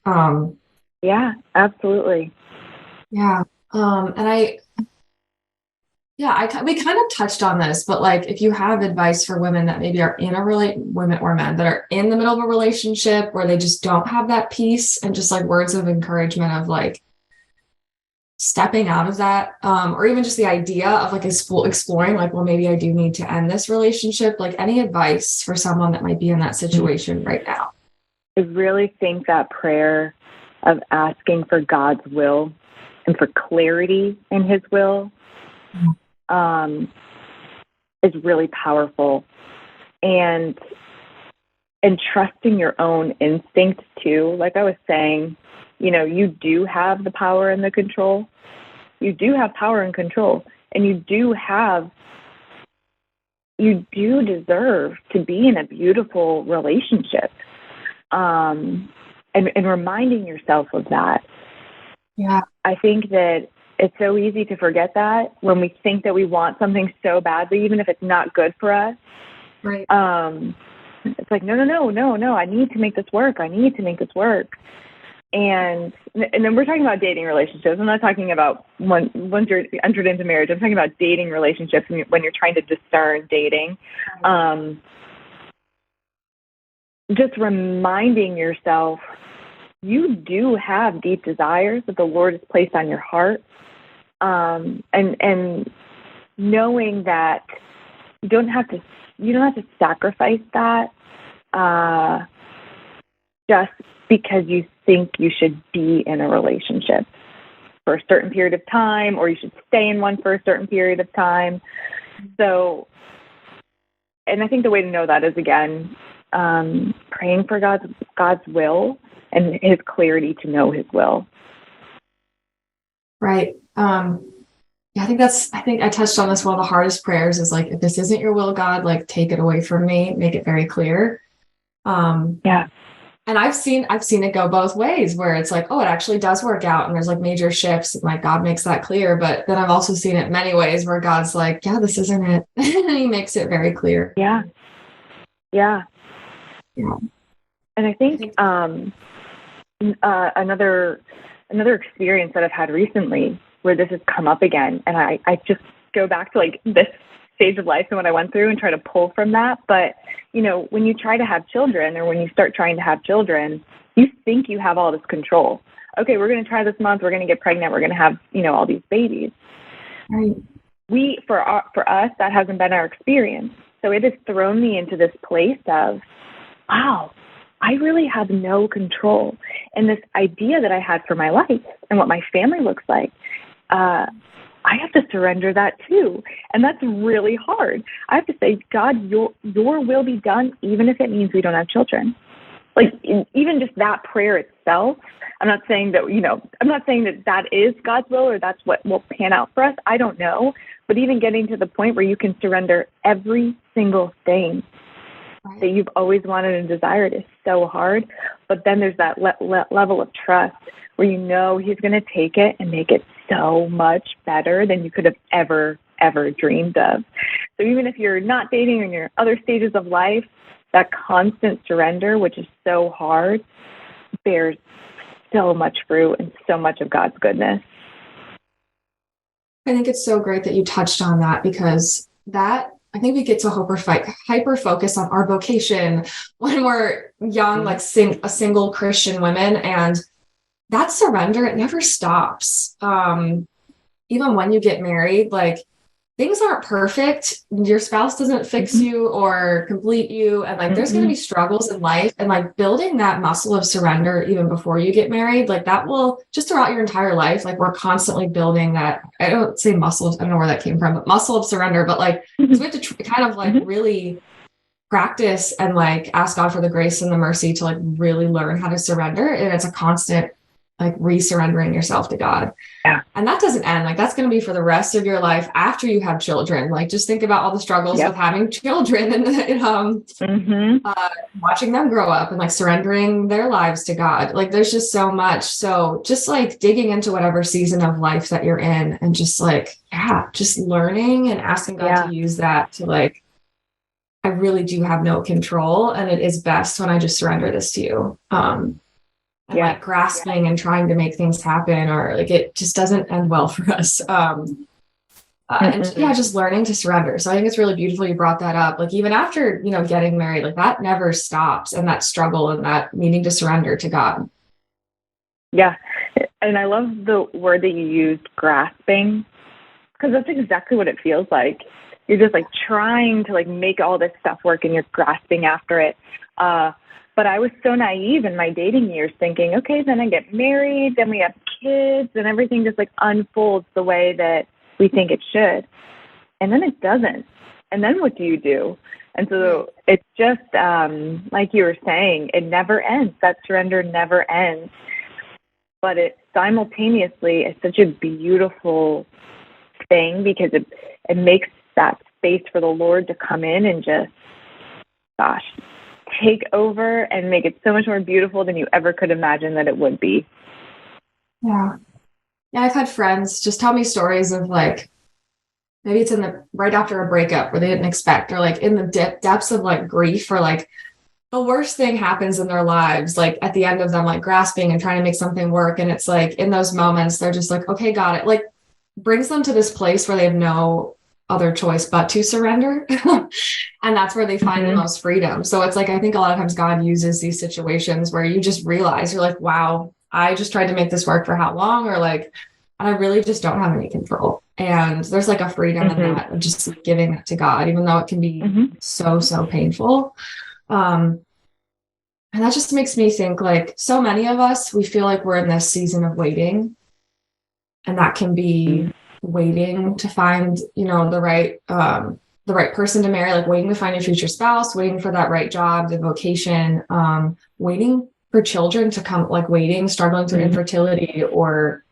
Yeah, absolutely. Yeah. We kind of touched on this, but like, if you have advice for women that maybe are in women or men that are in the middle of a relationship where they just don't have that peace, and just like words of encouragement of like stepping out of that, or even just the idea of like exploring like, well, maybe I do need to end this relationship. Like, any advice for someone that might be in that situation right now? I really think that prayer of asking for God's will and for clarity in his will is really powerful, and trusting your own instinct too. Like I was saying, you know, you do have the power and the control. You do have power and control, and you do deserve to be in a beautiful relationship. And reminding yourself of that. Yeah. I think that it's so easy to forget that when we think that we want something so badly, even if it's not good for us. Right. It's like, no, I need to make this work. And then we're talking about dating relationships. I'm not talking about once you're entered into marriage. I'm talking about dating relationships when you're trying to discern dating. Just reminding yourself, you do have deep desires that the Lord has placed on your heart. And knowing that you don't have to sacrifice that just because you think you should be in a relationship for a certain period of time, or you should stay in one for a certain period of time. So, and I think the way to know that is, again, praying for God's will and his clarity to know his will. Right. I think I touched on this. One of the hardest prayers is like, if this isn't your will, God, like take it away from me, make it very clear. And I've seen it go both ways, where it's like, oh, it actually does work out, and there's like major shifts, and like God makes that clear. But then I've also seen it many ways where God's like, yeah, this isn't it. And he makes it very clear. Yeah. And I think another experience that I've had recently where this has come up again, and I just go back to like this stage of life and what I went through and try to pull from that. But, you know, when you try to have children, or when you start trying to have children, you think you have all this control. Okay, we're going to try this month. We're going to get pregnant. We're going to have, you know, all these babies. Right. For us, that hasn't been our experience. So it has thrown me into this place of, wow, I really have no control. And this idea that I had for my life and what my family looks like, I have to surrender that too. And that's really hard. I have to say, God, your will be done, even if it means we don't have children. like even just that prayer itself, I'm not saying that, I'm not saying that that is God's will or that's what will pan out for us. I don't know. But even getting to the point where you can surrender every single thing that you've always wanted and desired is so hard. But then there's that level of trust where he's going to take it and make it so much better than you could have ever dreamed of. So even if you're not dating or in your other stages of life, that constant surrender, which is so hard, bears so much fruit and so much of God's goodness. I think it's so great that you touched on that, because I think we get so hyper focus on our vocation when we're young, like a single Christian women, and that surrender, it never stops. Even when you get married, like things aren't perfect. Your spouse doesn't fix you or complete you. And like, there's going to be struggles in life, and like building that muscle of surrender, even before you get married, like that will just throughout your entire life. Like we're constantly building that. I don't say muscle. I don't know where that came from, but muscle of surrender, but like, we have to kind of like really practice and like ask God for the grace and the mercy to like really learn how to surrender. And it's a constant like resurrendering yourself to God. Yeah. And that doesn't end. Like that's going to be for the rest of your life after you have children. Like just think about all the struggles with having children and watching them grow up and like surrendering their lives to God. Like there's just so much. So just like digging into whatever season of life that you're in and just like, just learning and asking God to use that to like, I really do have no control, and it is best when I just surrender this to you. And like grasping and trying to make things happen, or like it just doesn't end well for us. And just learning to surrender. So I think it's really beautiful you brought that up. Like even after, getting married, like that never stops, and that struggle and that needing to surrender to God. Yeah. And I love the word that you used, grasping, because that's exactly what it feels like. You're just like trying to like make all this stuff work and you're grasping after it. But I was so naive in my dating years thinking, okay, then I get married, then we have kids, and everything just like unfolds the way that we think it should. And then it doesn't. And then what do you do? And so it's just like you were saying, it never ends. That surrender never ends. But it simultaneously is such a beautiful thing, because it makes that space for the Lord to come in and just, take over and make it so much more beautiful than you ever could imagine that it would be. Yeah. Yeah. I've had friends just tell me stories of like, maybe it's right after a breakup where they didn't expect, or like in the depths of like grief, or like the worst thing happens in their lives, like at the end of them, like grasping and trying to make something work. And it's like, in those moments, they're just like, okay, got it. Like brings them to this place where they have no other choice but to surrender. And that's where they find the most freedom. So it's like, I think a lot of times God uses these situations where you just realize, you're like, wow, I just tried to make this work for how long? Or like, and I really just don't have any control. And there's like a freedom in that, of just like giving that to God, even though it can be so painful. And that just makes me think, like, so many of us, we feel like we're in this season of waiting, and that can be waiting to find, the right person to marry, like waiting to find your future spouse, waiting for that right job, the vocation, waiting for children to come, like struggling through infertility, or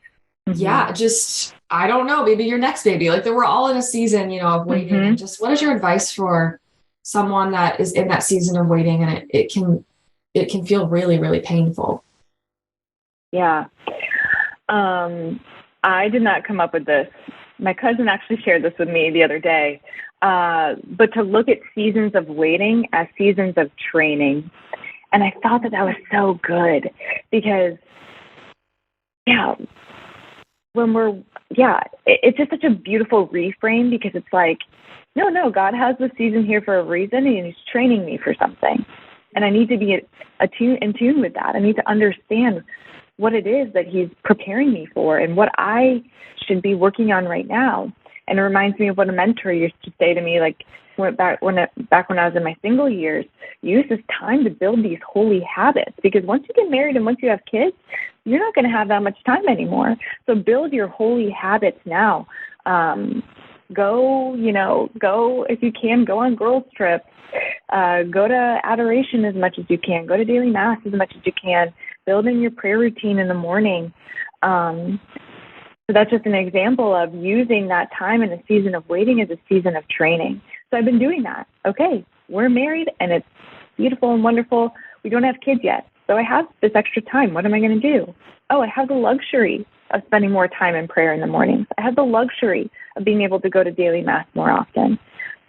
just, I don't know, maybe your next baby. Like we're all in a season, of waiting. And just, what is your advice for someone that is in that season of waiting, and it can feel really, really painful? Yeah. I did not come up with this. My cousin actually shared this with me the other day. But to look at seasons of waiting as seasons of training. And I thought that was so good, because, it's just such a beautiful reframe, because it's like, no, God has this season here for a reason, and he's training me for something. And I need to be in tune with that. I need to understand what it is that he's preparing me for and what I should be working on right now. And it reminds me of what a mentor used to say to me, like back when I was in my single years, use this time to build these holy habits, because once you get married and once you have kids, you're not going to have that much time anymore. So build your holy habits now. Go if you can, go on girls trips. Go to adoration as much as you can. Go to daily mass as much as you can. Build in your prayer routine in the morning. So that's just an example of using that time in a season of waiting as a season of training. So I've been doing that. Okay, we're married and it's beautiful and wonderful. We don't have kids yet. So I have this extra time. What am I going to do? Oh, I have the luxury of spending more time in prayer in the mornings. I have the luxury of being able to go to daily mass more often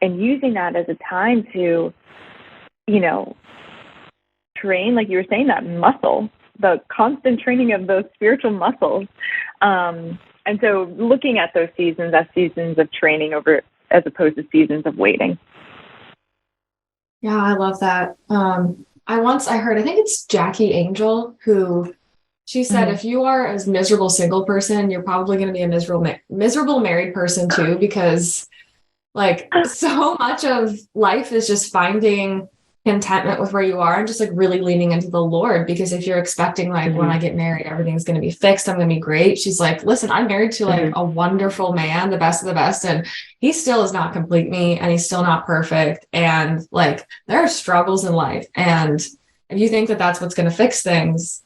and using that as a time to, train, like you were saying, that muscle, the constant training of those spiritual muscles. And so looking at those seasons as seasons of training as opposed to seasons of waiting. Yeah, I love that. I heard, I think it's Jackie Angel, who she said, if you are a miserable single person, you're probably going to be a miserable married person too, because like so much of life is just finding contentment with where you are and just like really leaning into the Lord. Because if you're expecting like when I get married, everything's going to be fixed, I'm going to be great. She's like, listen, I'm married to like a wonderful man, the best of the best. And he still is not complete me and he's still not perfect. And like, there are struggles in life. And if you think that that's what's going to fix things,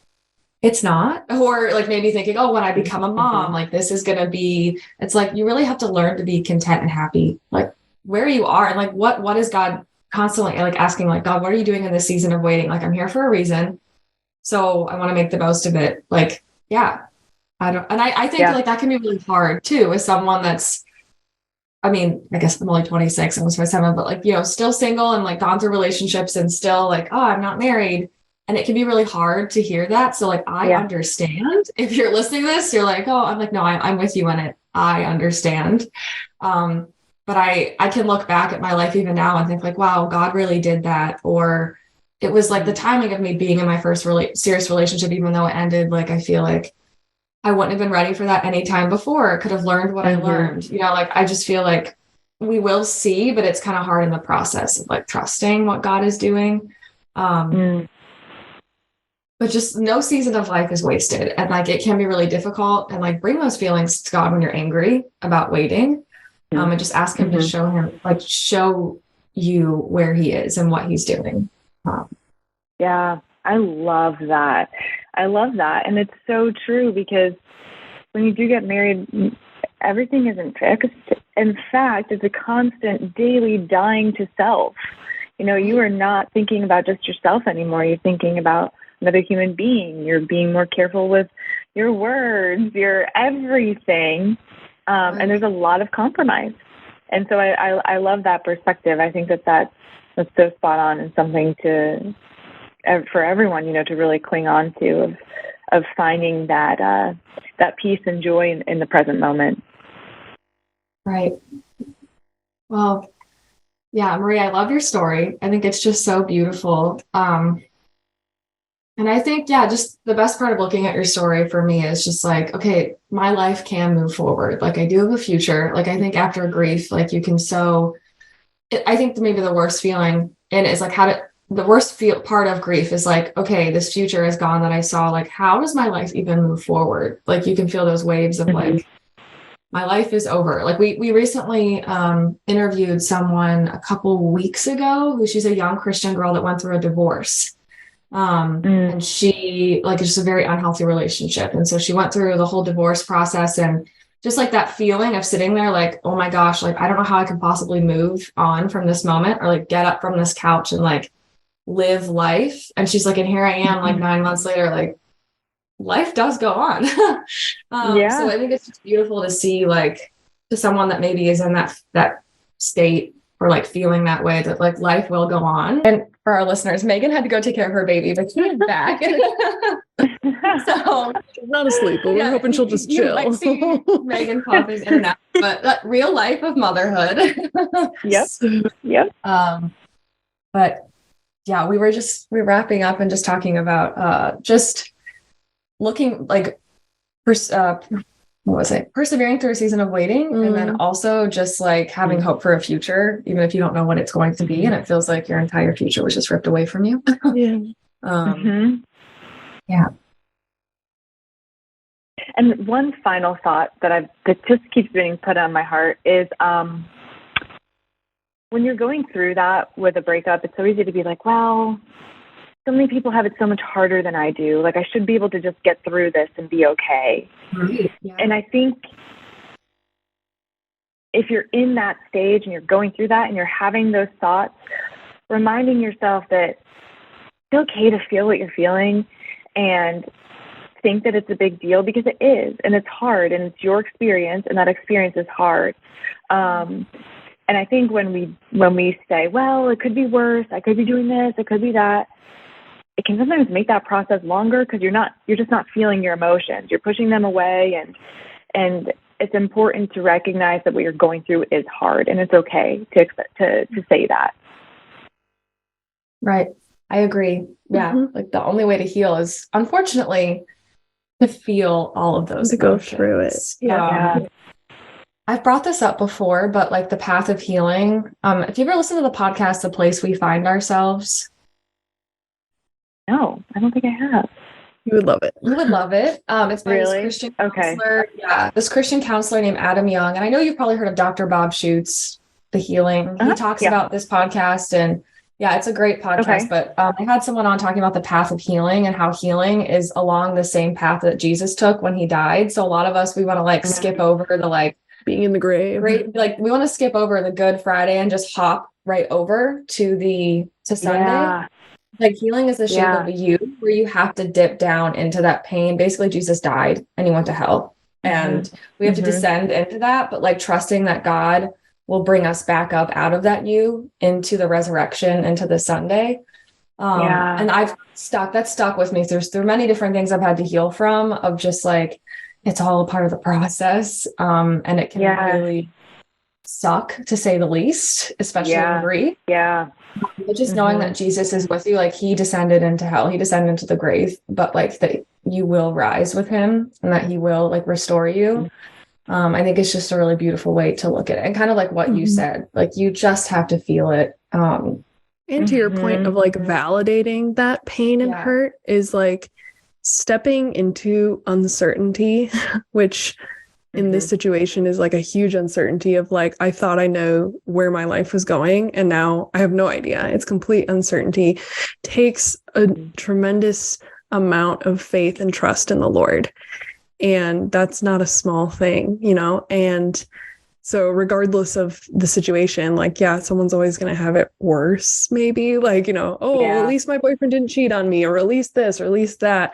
it's not. Or like maybe thinking, oh, when I become a mom, like this is going to be, it's like, you really have to learn to be content and happy, like where you are. And like, what is God constantly like asking, like, God, what are you doing in this season of waiting? Like, I'm here for a reason. So I want to make the most of it. Like, yeah, I think like that can be really hard too, as someone that's, I mean, I guess I'm only 26, almost 27, but like, still single and like gone through relationships and still like, oh, I'm not married. And it can be really hard to hear that. So like, I understand if you're listening to this, you're like, oh, I'm like, no, I'm with you on it. I understand. But I can look back at my life even now and think like, wow, God really did that. Or it was like the timing of me being in my first serious relationship, even though it ended, like, I feel like I wouldn't have been ready for that any time before. Could have learned what I learned, like, I just feel like we will see, but it's kind of hard in the process of like trusting what God is doing. But just no season of life is wasted. And like, it can be really difficult and like bring those feelings to God when you're angry about waiting. And just ask him to show you where he is and what he's doing. Yeah, I love that. And it's so true, because when you do get married, everything isn't fixed. In fact, it's a constant daily dying to self. You are not thinking about just yourself anymore. You're thinking about another human being. You're being more careful with your words, your everything. And there's a lot of compromise. And so I love that perspective. I think that's so spot on, and something for everyone, to really cling on to, of finding that peace and joy in the present moment. Right. Well, yeah, Maria, I love your story. I think it's just so beautiful. And I think, just the best part of looking at your story for me is just like, okay, my life can move forward. Like, I do have a future. Like, I think after grief, like I think maybe the worst feeling in it is like the worst part of grief is like, okay, this future is gone that I saw. Like, how does my life even move forward? Like, you can feel those waves of like, my life is over. Like we recently interviewed someone a couple weeks ago she's a young Christian girl that went through a divorce. And she like, it's just a very unhealthy relationship. And so she went through the whole divorce process, and just like that feeling of sitting there, like, oh my gosh, like, I don't know how I can possibly move on from this moment, or like get up from this couch and like live life. And she's like, and here I am, like 9 months later, like life does go on. So I think it's just beautiful to see, like, to someone that maybe is in that state, or like feeling that way, that like life will go on. And for our listeners, Megan had to go take care of her baby, but she is back. So she's not asleep, but we're hoping she'll just chill. Like, see Megan popping in and out, but that real life of motherhood. Yep. But yeah, we're wrapping up and just talking about just looking like persevering through a season of waiting, and then also just like having hope for a future, even if you don't know what it's going to be, and it feels like your entire future was just ripped away from you. Yeah. And one final thought that just keeps being put on my heart is when you're going through that with a breakup, it's so easy to be like, well, so many people have it so much harder than I do. Like, I should be able to just get through this and be okay. Yeah. And I think if you're in that stage and you're going through that and you're having those thoughts, reminding yourself that it's okay to feel what you're feeling and think that it's a big deal, because it is, and it's hard, and it's your experience, and that experience is hard. And I think when we say, well, it could be worse, I could be doing this, it could be that, it can sometimes make that process longer, because you're just not feeling your emotions. You're pushing them away, and it's important to recognize that what you're going through is hard, and it's okay to say that. Right. I agree. Yeah. Like the only way to heal is, unfortunately, to feel all of those to emotions. go through it. Yeah. I've brought this up before, but like the path of healing. If you ever listen to the podcast, The Place We Find Ourselves. No, I don't think I have. You would love it. You would love it. It's by this Christian counselor. Yeah, this Christian counselor named Adam Young. And I know you've probably heard of Dr. Bob Schuchts, The Healing. He talks about this podcast, and yeah, it's a great podcast. But I had someone on talking about the path of healing and how healing is along the same path that Jesus took when he died. So a lot of us, we want to like skip over the like being in the grave. Like we want to skip over the Good Friday and just hop right over to Sunday. Yeah. Like healing is the shape of a U, where you have to dip down into that pain. Basically, Jesus died and he went to hell, and we have to descend into that, but like trusting that God will bring us back up out of that U into the resurrection, into the Sunday. And that stuck with me. There are many different things I've had to heal from, of just like, it's all a part of the process. And it can really suck, to say the least, especially in grief. Yeah. But just knowing that Jesus is with you, like he descended into hell, he descended into the grave, but like that you will rise with him and that he will like restore you. I think it's just a really beautiful way to look at it. And kind of like what you said, like you just have to feel it. And to your point of like validating that pain and hurt is like stepping into uncertainty, which in this situation is like a huge uncertainty of like, I thought I know where my life was going, and now I have no idea. It's complete uncertainty. Takes a tremendous amount of faith and trust in the Lord. And that's not a small thing, you know? And so regardless of the situation, like, someone's always going to have it worse, maybe like, you know, at least my boyfriend didn't cheat on me, or at least this, or at least that.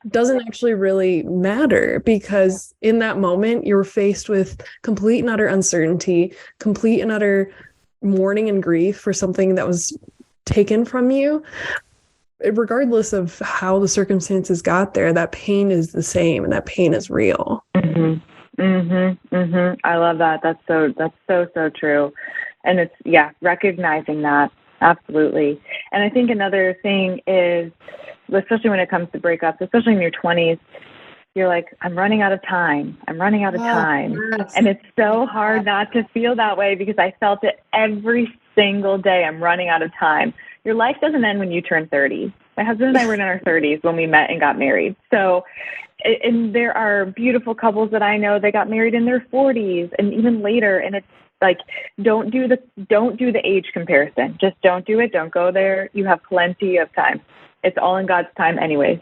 Doesn't actually really matter, because in that moment you're faced with complete and utter uncertainty, complete and utter mourning and grief for something that was taken from you. Regardless of how the circumstances got there, that pain is the same, and that pain is real. I love that. That's so true. And it's, recognizing that. Absolutely. And I think another thing is, especially when it comes to breakups, especially in your 20s, you're like, I'm running out of time. Yes. And it's so hard not to feel that way, because I felt it every single day. I'm running out of time. Your life doesn't end when you turn 30. My husband and I were in our 30s when we met and got married. So, and there are beautiful couples that I know that got married in their 40s and even later. And it's like, don't do the age comparison. Just don't do it. Don't go there. You have plenty of time. It's all in God's time anyways.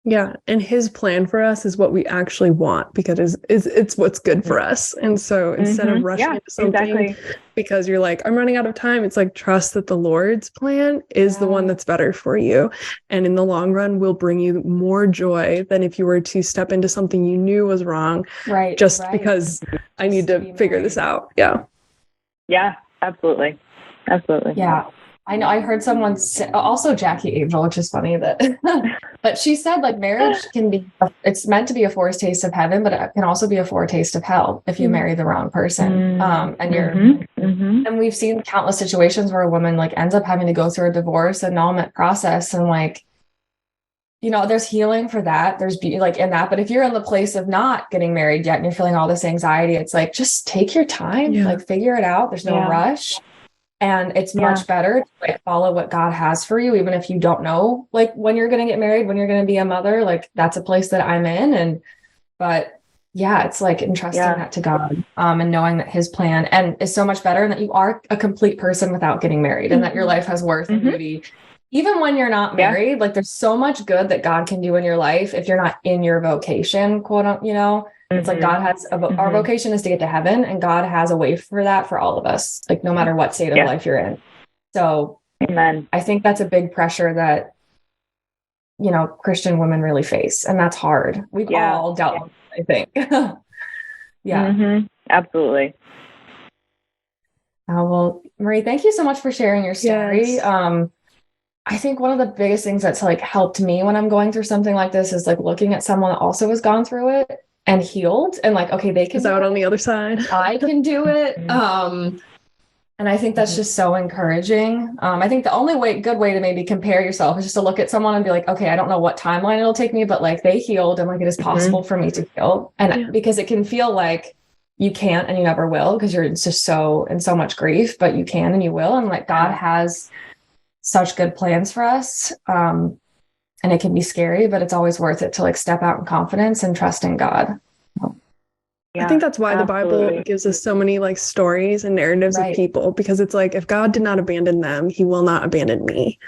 Yeah. And his plan for us is what we actually want, because it's what's good for us. And so instead of rushing into something because you're like, I'm running out of time, it's like, trust that the Lord's plan is the one that's better for you. And in the long run will bring you more joy than if you were to step into something you knew was wrong. Because I need to figure this out. Yeah. Yeah, absolutely. Yeah. I know I heard someone say, also Jackie Angel, which is funny that, but she said like marriage can be, it's meant to be a foretaste of heaven, but it can also be a foretaste of hell if you marry the wrong person. And we've seen countless situations where a woman like ends up having to go through a divorce, annulment process. And like, you know, there's healing for that. There's beauty like in that, but if you're in the place of not getting married yet and you're feeling all this anxiety, it's like, just take your time, like figure it out. There's no rush. And it's much better to like follow what God has for you, even if you don't know, like when you're going to get married, when you're going to be a mother, like that's a place that I'm in. But it's like entrusting that to God, and knowing that his plan and is so much better, and that you are a complete person without getting married, and that your life has worth and beauty. Even when you're not married, like there's so much good that God can do in your life if you're not in your vocation, quote unquote, you know. It's like God has our vocation is to get to heaven, and God has a way for that for all of us, like no matter what state of life you're in. So Amen. I think that's a big pressure that, you know, Christian women really face, and that's hard. We've all dealt with it, I think. Absolutely. Well, Marie, thank you so much for sharing your story. Yes. I think one of the biggest things that's like helped me when I'm going through something like this is like looking at someone that also has gone through it and healed, and like, okay, they can out on the other side. I can do it. And I think that's just so encouraging. I think the only good way to maybe compare yourself is just to look at someone and be like, okay, I don't know what timeline it'll take me, but like they healed, and like it is possible for me to heal. And because it can feel like you can't and you never will, because you're just in so much grief, but you can and you will. And like God has such good plans for us. And it can be scary, but it's always worth it to like step out in confidence and trust in God. I think that's why the Bible gives us so many like stories and narratives of people, because it's like, if God did not abandon them, he will not abandon me.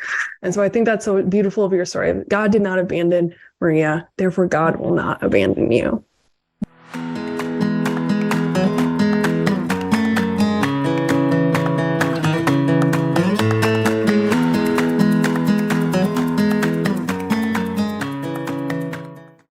And so I think that's so beautiful of your story. God did not abandon Maria, therefore God will not abandon you.